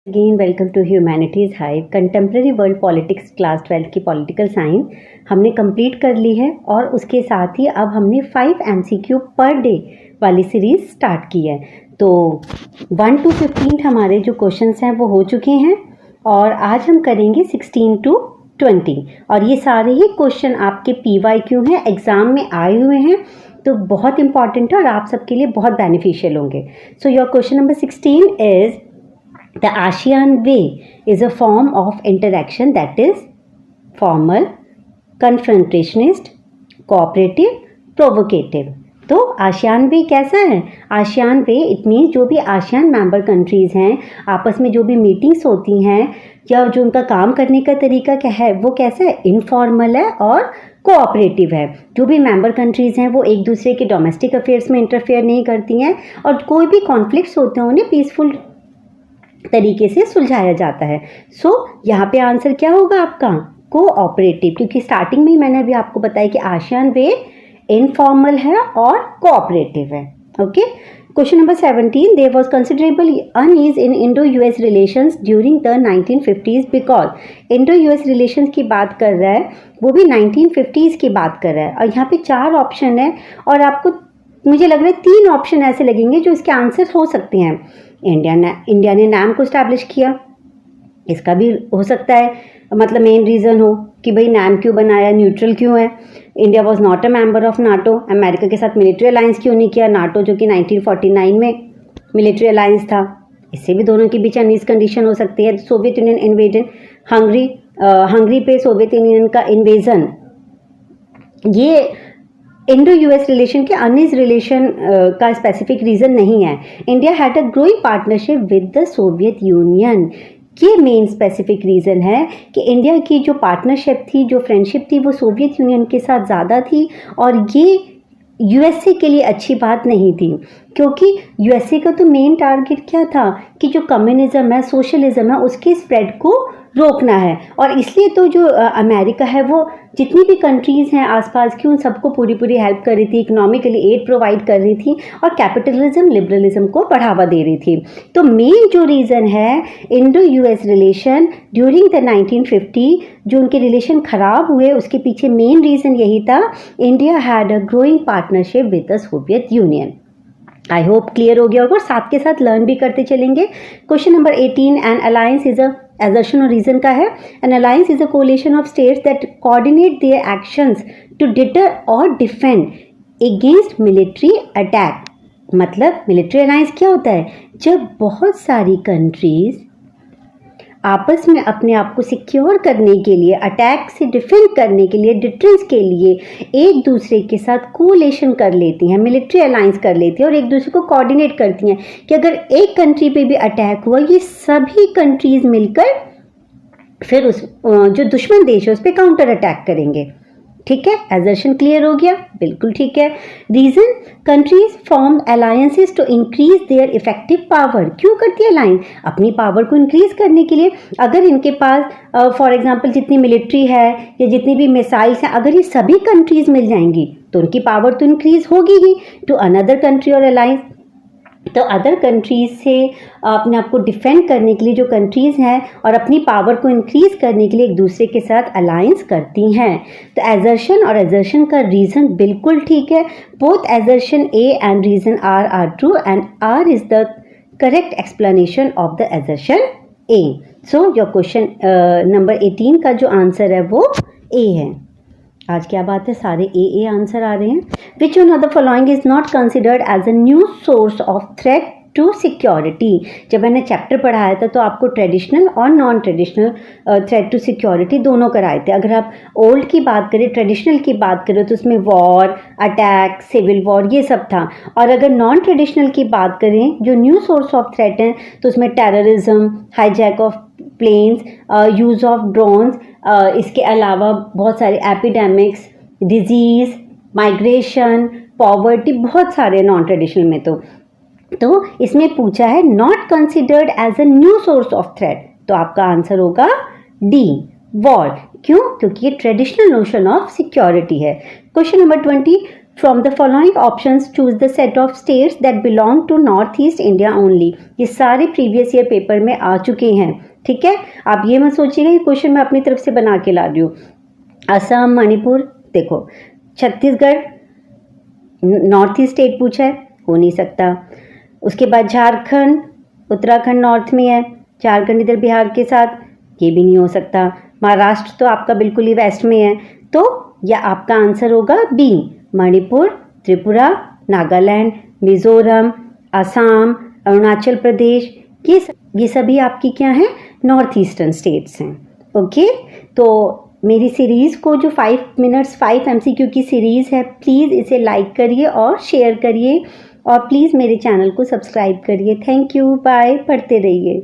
Again welcome to humanities hive. Contemporary world politics class 12 की political science हमने complete कर ली है और उसके साथ ही अब हमने 5 MCQ पर डे वाली सीरीज़ स्टार्ट की है। तो 1 to 15 हमारे जो क्वेश्चंस हैं वो हो चुके हैं और आज हम करेंगे 16 to 20 और ये सारे ही क्वेश्चन आपके PYQ हैं, एग्ज़ाम में आए हुए हैं, तो बहुत इंपॉर्टेंट है और आप सबके लिए बहुत बेनिफिशियल होंगे। सो your question number 16 is The ASEAN Way is a form of interaction that is formal, confrontationist, cooperative, provocative. तो आसियान वे कैसा है? आसियान वे इट मीन जो भी आसियान मेंबर कंट्रीज़ हैं आपस में जो भी मीटिंग्स होती हैं या जो उनका काम करने का तरीका क्या है वो कैसा है? इनफॉर्मल है और कोऑपरेटिव है। जो भी मेंबर कंट्रीज़ हैं वो एक दूसरे के डोमेस्टिक अफेयर्स में इंटरफेयर नहीं करती हैं और कोई भी कॉन्फ्लिक्ट्स होते हैं उन्हें पीसफुल तरीके से सुलझाया जाता है। सो यहाँ पे आंसर क्या होगा आपका? कोऑपरेटिव, क्योंकि स्टार्टिंग में ही मैंने अभी आपको बताया कि आसियान वे इनफॉर्मल है और कोऑपरेटिव है। Okay, question number 17, there was considerable unease in Indo US relations during the 1950s because Indo US relations की बात कर रहा है, वो भी 1950s की बात कर रहा है और यहाँ पे 4 ऑप्शन है और आपको मुझे लग रहा है 3 ऑप्शन ऐसे लगेंगे जो इसके आंसर हो सकते हैं। इंडिया ने नाम को स्टैब्लिश किया, इसका भी हो सकता है, मतलब मेन रीज़न हो कि भाई नाम क्यों बनाया, न्यूट्रल क्यों है। India was not a member of NATO, America के साथ मिलिट्री अलायंस क्यों नहीं किया, नाटो जो कि 1949 में मिलिट्री अलायंस था, इससे भी दोनों के बीच अनईज कंडीशन हो सकती है। सोवियत यूनियन इन्वेजन, हंगरी पे सोवियत यूनियन का इन्वेजन, ये इंडो यूएस रिलेशन के अनईज रिलेशन का स्पेसिफिक रीज़न नहीं है। India had a growing partnership with the Soviet union, ये मेन स्पेसिफिक रीज़न है कि इंडिया की जो पार्टनरशिप थी, जो फ्रेंडशिप थी, वो सोवियत यूनियन के साथ ज़्यादा थी और ये यूएसए के लिए अच्छी बात नहीं थी, क्योंकि यूएसए का तो मेन टारगेट क्या था कि जो कम्युनिज्म है, सोशलिज्म है, उसके स्प्रेड को रोकना है। और इसलिए तो जो अमेरिका है वो जितनी भी कंट्रीज़ हैं आसपास की उन सबको पूरी हेल्प कर रही थी, इकोनॉमिकली एड प्रोवाइड कर रही थी और कैपिटलिज्म, लिबरलिज्म को बढ़ावा दे रही थी। तो मेन जो रीज़न है Indo US relation during the 1950 जो उनके रिलेशन ख़राब हुए, उसके पीछे मेन रीज़न यही था, India had a growing partnership with the Soviet union. I hope clear हो गया होगा और साथ के साथ लर्न भी करते चलेंगे। Question number 18, an alliance is a assertion और रीजन का है, an alliance is a coalition of states that coordinate their actions to deter or defend against military attack. मतलब मिलिट्री अलायंस क्या होता है? जब बहुत सारी कंट्रीज आपस में अपने आप को सिक्योर करने के लिए, अटैक से डिफेंड करने के लिए, डिटरेंस के लिए एक दूसरे के साथ कोलेशन कर लेती हैं, मिलिट्री अलायंस कर लेती हैं और एक दूसरे को कोऑर्डिनेट करती हैं कि अगर एक कंट्री पे भी अटैक हुआ, ये सभी कंट्रीज मिलकर फिर उस जो दुश्मन देश है उस पर काउंटर अटैक करेंगे। ठीक है, एजर्शन क्लियर हो गया? बिल्कुल ठीक है। Reason, countries form alliances to increase their effective power. क्यों करती है अलायंस? अपनी पावर को इंक्रीज करने के लिए। अगर इनके पास फॉर एग्जांपल जितनी मिलिट्री है या जितनी भी मिसाइल्स हैं, अगर ये सभी कंट्रीज मिल जाएंगी तो उनकी पावर तो इंक्रीज होगी ही टू अनदर कंट्री और अलायंस। तो अदर कंट्रीज से अपने आप को डिफेंड करने के लिए जो कंट्रीज़ हैं और अपनी पावर को इंक्रीज करने के लिए एक दूसरे के साथ अलायंस करती हैं। तो एजर्शन और एजर्शन का रीज़न बिल्कुल ठीक है। Both assertion A and reason are true and R is the correct explanation of the assertion A. So your question number 18 का जो आंसर है वो ए है। आज क्या बात है, सारे ए आंसर आ रहे हैं। Which one of the following is not considered as a new source of threat to security. जब मैंने चैप्टर पढ़ाया था तो आपको ट्रेडिशनल और non traditional threat to security दोनों कराए थे। अगर आप ओल्ड की बात करें, ट्रेडिशनल की बात करें तो उसमें वॉर, अटैक, सिविल वॉर ये सब था, और अगर नॉन ट्रेडिशनल की बात करें जो न्यू सोर्स ऑफ थ्रेट हैं तो उसमें terrorism, hijack of planes, use of drones, इसके अलावा बहुत सारे एपिडेमिक्स, डिजीज़, माइग्रेशन, पॉवर्टी, बहुत सारे नॉन ट्रेडिशनल में। तो इसमें पूछा है not considered as a new source of threat, तो आपका आंसर होगा डी, वॉर। क्यों? क्योंकि ये ट्रेडिशनल नोशन ऑफ सिक्योरिटी है। Question number 20, from the following options choose the set of states that belong to North East India only. ये सारे previous year paper में आ चुके हैं, ठीक है। आप ये मत सोचिएगा ये क्वेश्चन मैं अपनी तरफ से बना के ला रही हूँ। असम, मणिपुर, देखो छत्तीसगढ़ नॉर्थ ईस्ट स्टेट पूछा है, हो नहीं सकता। उसके बाद झारखंड, उत्तराखंड नॉर्थ में है, झारखंड इधर बिहार के साथ, ये भी नहीं हो सकता। महाराष्ट्र तो आपका बिल्कुल ही वेस्ट में है, तो यह आपका आंसर होगा बी, मणिपुर, त्रिपुरा, नागालैंड, मिजोरम, असम, अरुणाचल प्रदेश, ये सभी आपकी क्या हैं, नॉर्थ ईस्टर्न स्टेट्स हैं। ओके, तो मेरी सीरीज़ को जो 5 मिनट्स 5 MCQ की सीरीज़ है, प्लीज़ इसे लाइक करिए और शेयर करिए और प्लीज़ मेरे चैनल को सब्सक्राइब करिए। थैंक यू, बाय, पढ़ते रहिए।